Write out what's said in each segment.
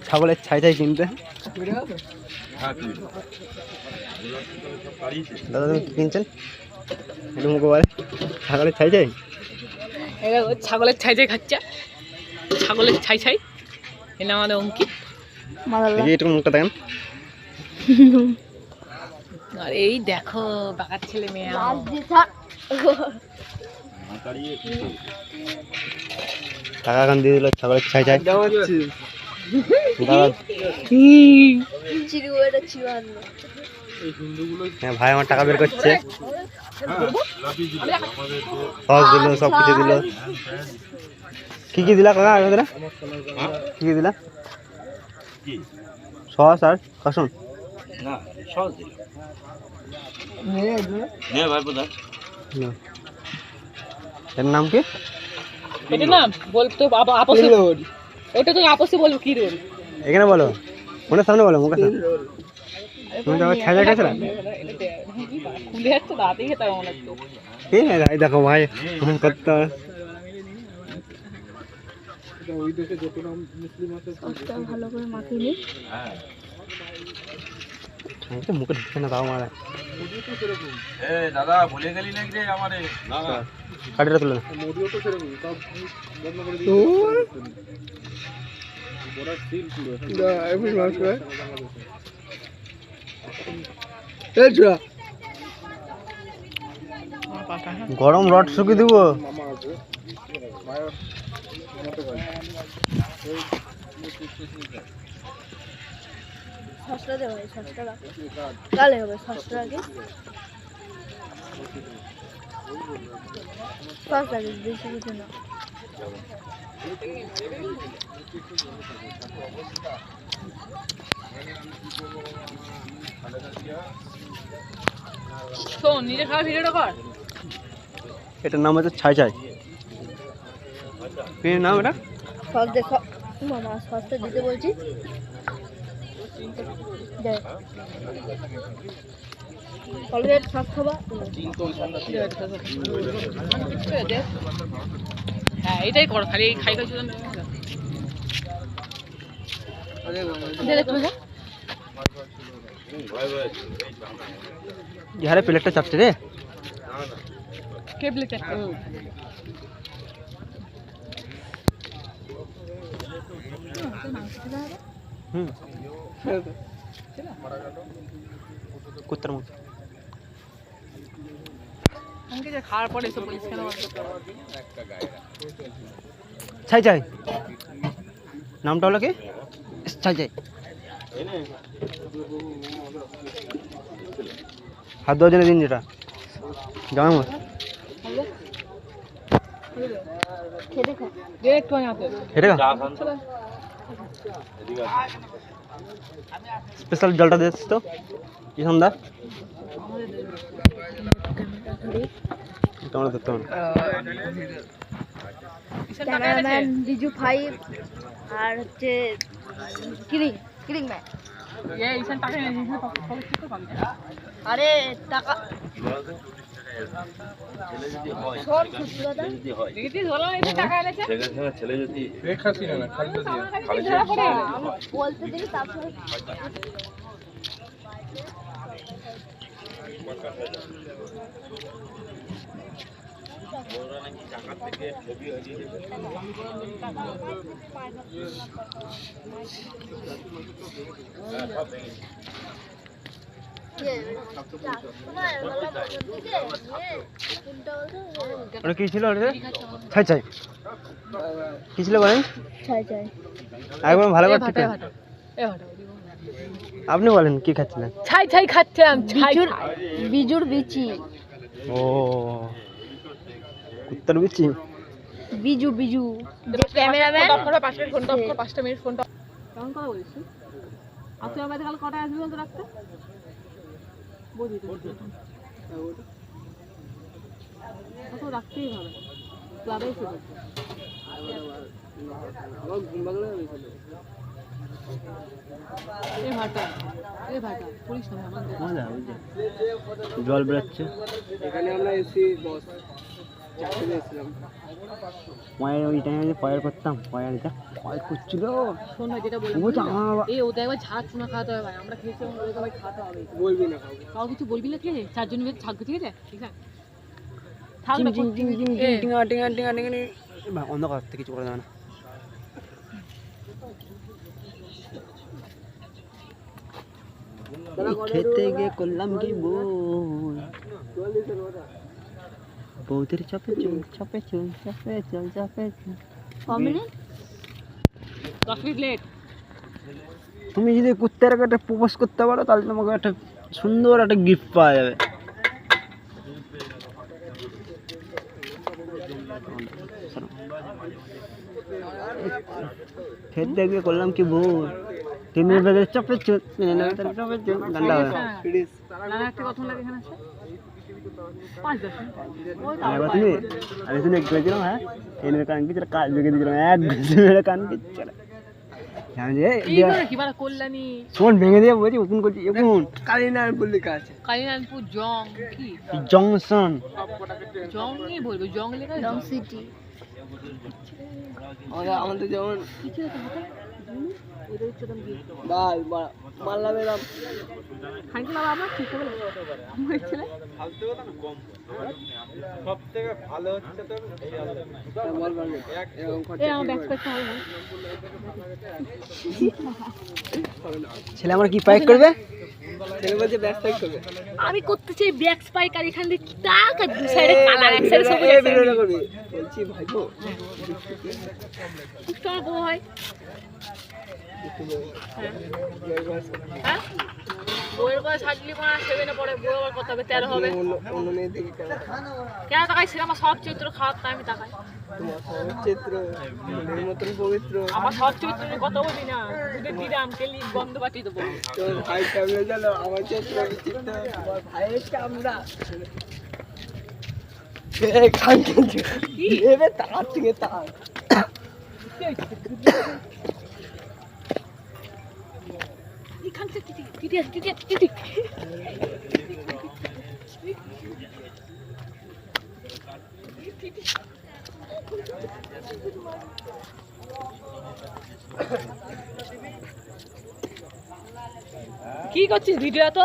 ছাগলের ছাই ছাই কিনতে। দাদা তুমি কি কিনছেন একটু মুখে বলে? ছাগলের ছাই ছাই, ছাগলের ছাই ছাই খাচ্ছে, ছাগলের ছাই ছাই। এটা আমাদের অঙ্কিত। একটু মুখটা দেখেন। আর এই দেখো বাগার ছেলে মেয়ে টাকা এখন দিয়ে দিল ছাগলের ছাই ছাই। হ্যাঁ ভাই আমার টাকা বের করছে, সস দিল, সব কিছু দিল। কি কি দিলা কাকা? কি কি দিলা? সস আর রসুন? এর নাম কি? এটা নাম বলতো আপসে, ওটা তো আপসে বলবো কি রোল? এখানে বলো, মনের সামনে বলো, মুখের সামনে। তুমি তো ছাই ছাই খাচ্ছ না? খুলে যাচ্ছে, দাঁতেই খেতে হবে মনে হচ্ছে। ঠিক আছে দেখো ভাই করতে ভালো করে মাখিয়ে নিই। মুখে ঢুকছে না তাও মারা। দাদা ভুলে গেলি নাকি রে আমারে? কাটিটা তুলে না। গরম রড শুকিয়ে দিব। সসটা দেবো, সসটা রাখো, তাহলে হবে। সসটা আগে সস লাগে, বেশি কিছু না। শোন, নিজে খাওয়া ভিডিওটা কর। এটার নাম হচ্ছে ছাই ছাই। কি নাম এটা? সস দেখো মামা, সসটা দিতে বলছি। কলগেট সস খাবা? হ্যাঁ এটাই কর, খালি খাই খাই শুধু ইহারে প্লেটটা চাপছে রে। কে প্লেট? হুম কুত্তার মতো। খাওয়ার পরে এসে বলিস কেন? ছাই ছাই নামটা হলো কি? ছাই ছাই। হাত ধোয়ার জন্য দিন যেটা জামাই মত খেতে খা। একটু হাতে এটা স্পেশাল জলটা দিচ্ছিস তো কি সন্ধ্যা? তোমরা দেখতে পারো। ক্যামেরাম্যান জিজু 5 আর হচ্ছে কিরিং কিরিং ম্যান। আরে টাকা ছেলে যদি বলতে দিই তারপরে ওটা কি ছিল? ছাই ছাই কি ছিল বলেন? ছাই ছাই একবার ভালো করে ঠিক আপনি বলেন কি খাচ্ছিলেন? ছাই ছাই খাচ্ছিলাম। বিজুর বিচি। ও কুত্তার বিচি। বিজু বিজু যে ক্যামেরাম্যান। 5 মিনিট ফোনটা কেমন কথা বলিস? আর তুই আমাদের কাল কটায় আসবি বলতে রাখতে? বুঝি তো রাখতেই হবে, ক্লাবে এসে জল বেরোচ্ছে। এখানে আমরা এসি বস পয়ের ওই টাইমে যে পয়ের করতাম পয়ের যা পয় করছিল শোন না যেটা ও বললাম তো আমার এই ওটা একবার ঝাঁক শোনা খাওয়াতে হবে ভাই আমরা খেয়েছি ওটা ভাই খাওয়াতে হবে কাউ কিছু বলবি না ঠিক আছে চারজন মিলে থাকবে ঠিক আছে ঠিক আছে থাক না অন্ধকার থেকে কিছু করা যাবে না খেতে গিয়ে করলাম কি বৌদের চাপে চল চাপে চল চাপে চল চাপে চল কমিনি 10 মিনিট লেট তুমি যদি কুত্তার একটা প্রপোজ করতে পারো তাহলে তোমাকে একটা সুন্দর একটা গিফট পাওয়া যাবে খেতে গিয়ে করলাম কি ভুল তিনের বেগে চাপে চল চাপে চল গান্ডা হবে লালা একটা কত লাগে এখানে আছে 5-10 আমি শুনে গেছিলাম হ্যাঁ এনের কান কি কাজ বেগে দিয়েছিলাম এক মেরে কান কি চলে কি বারা কল্যাণী শোন ভেঙে দিয়ে বলছি ওপেন করছি এখন কালিনারপুর লেখা আছে কালিনানপুর জং কি জংশন জং ই বলবো জং লেখা রং সিটি আমাদের যেমন কিছু তো হাতে ওদের উচ্চতম কি মাল্লা বেরাম খাইতে না বাবা ঠিক হবে আমার ছেলে আমার ব্যাক করতে হবে না ছেলে আমার কি পাইক করবে ছেলে বলছে ব্যাক পাইক করবে আমি করতে চাই ব্যাক স্পাইক আর এখান থেকে টাকা দু সাইডে কালার এক সাইডে সবুজ এক সাইডে করবে বলছি ভাইগো তোমার বউ হয় হ্যাঁ বউয়ের কথা ছাড়লি মা সেভেনে পড়ে বউ আবার কত হবে 13 হবে অন্য মেয়ে দেখে কেন কেন তাকাই সিনেমা সব চরিত্র খাওয়াতে আমি তাকাই তোমার চিত্র মনের মতন পবিত্র আমার সব চরিত্র নিয়ে কথা বলি না দুধের দিরাম কেলি বন্ধ বাটি দেবো তোর ভাই কেমনে জানো আমার চিত্র বিচিত্র তোমার ভাইয়ের কামরা কি এবে তার থেকে তার এখান থেকে টিটি কি করছিস ভিডিও তো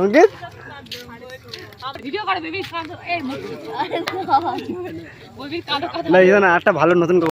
অঙ্কিত ভিডিও করে বেবি এই বেবির কাঁদো কাঁদো না একটা ভালো নতুন